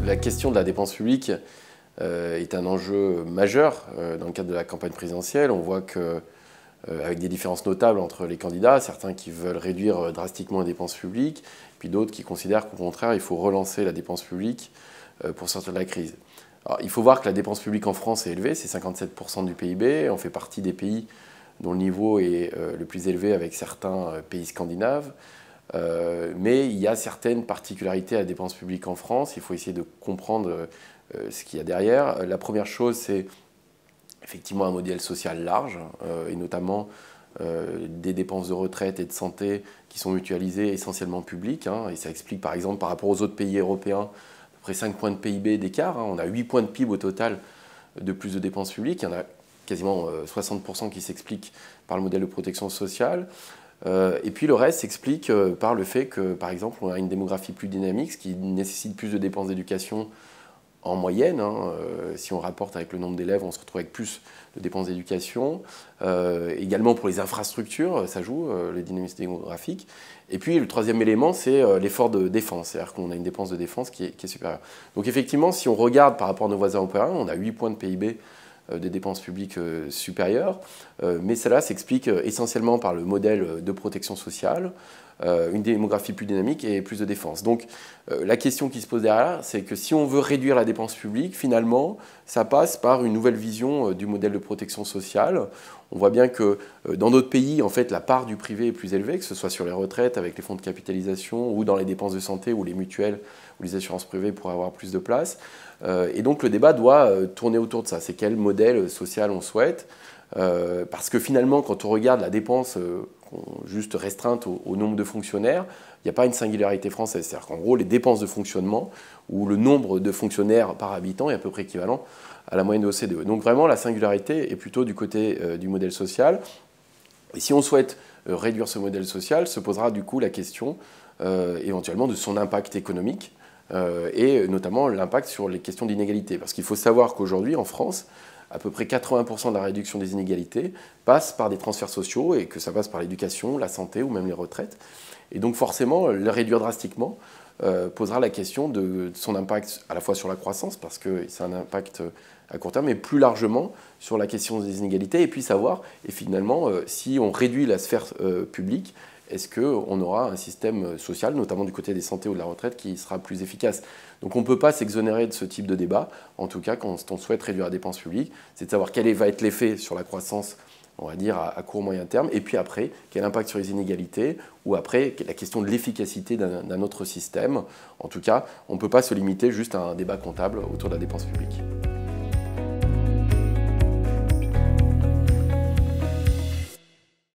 La question de la dépense publique est un enjeu majeur dans le cadre de la campagne présidentielle. On voit que, avec des différences notables entre les candidats, certains qui veulent réduire drastiquement les dépenses publiques, puis d'autres qui considèrent qu'au contraire, il faut relancer la dépense publique pour sortir de la crise. Alors, il faut voir que la dépense publique en France est élevée, c'est 57% du PIB. On fait partie des pays dont le niveau est le plus élevé avec certains pays scandinaves. Mais il y a certaines particularités à la dépense publique en France. Il faut essayer de comprendre ce qu'il y a derrière. La première chose, c'est effectivement un modèle social large, et notamment des dépenses de retraite et de santé qui sont mutualisées essentiellement publiques. Et ça explique par exemple par rapport aux autres pays européens à peu près 5 points de PIB d'écart. On a 8 points de PIB au total de plus de dépenses publiques. Il y en a quasiment 60% qui s'expliquent par le modèle de protection sociale. Et puis le reste s'explique par le fait que, par exemple, on a une démographie plus dynamique, ce qui nécessite plus de dépenses d'éducation en moyenne. Si on rapporte avec le nombre d'élèves, on se retrouve avec plus de dépenses d'éducation. Également pour les infrastructures, ça joue, le dynamisme démographique. Et puis le troisième élément, c'est l'effort de défense, c'est-à-dire qu'on a une dépense de défense qui est supérieure. Donc effectivement, si on regarde par rapport à nos voisins européens, on a 8 points de PIB des dépenses publiques supérieures, mais cela s'explique essentiellement par le modèle de protection sociale, une démographie plus dynamique et plus de défense. Donc la question qui se pose derrière, c'est que si on veut réduire la dépense publique, finalement, ça passe par une nouvelle vision du modèle de protection sociale. On voit bien que dans d'autres pays, en fait, la part du privé est plus élevée, que ce soit sur les retraites avec les fonds de capitalisation ou dans les dépenses de santé ou les mutuelles ou les assurances privées pour avoir plus de place. Et donc le débat doit tourner autour de ça. C'est quel modèle social on souhaite. Parce que finalement, quand on regarde la dépense juste restreinte au nombre de fonctionnaires, il n'y a pas une singularité française. C'est-à-dire qu'en gros, les dépenses de fonctionnement ou le nombre de fonctionnaires par habitant est à peu près équivalent à la moyenne de l'OCDE. Donc vraiment, la singularité est plutôt du côté du modèle social. Et si on souhaite réduire ce modèle social, se posera du coup la question éventuellement de son impact économique et notamment l'impact sur les questions d'inégalité. Parce qu'il faut savoir qu'aujourd'hui, en France, à peu près 80% de la réduction des inégalités passe par des transferts sociaux et que ça passe par l'éducation, la santé ou même les retraites. Et donc forcément, le réduire drastiquement posera la question de son impact à la fois sur la croissance, parce que c'est un impact à court terme, mais plus largement sur la question des inégalités, et puis savoir, et finalement, si on réduit la sphère publique, est-ce qu'on aura un système social, notamment du côté des santé ou de la retraite, qui sera plus efficace? Donc on ne peut pas s'exonérer de ce type de débat, en tout cas quand on souhaite réduire la dépense publique, c'est de savoir quel va être l'effet sur la croissance, on va dire à court moyen terme, et puis après, quel impact sur les inégalités, ou après, la question de l'efficacité d'un autre système. En tout cas, on ne peut pas se limiter juste à un débat comptable autour de la dépense publique.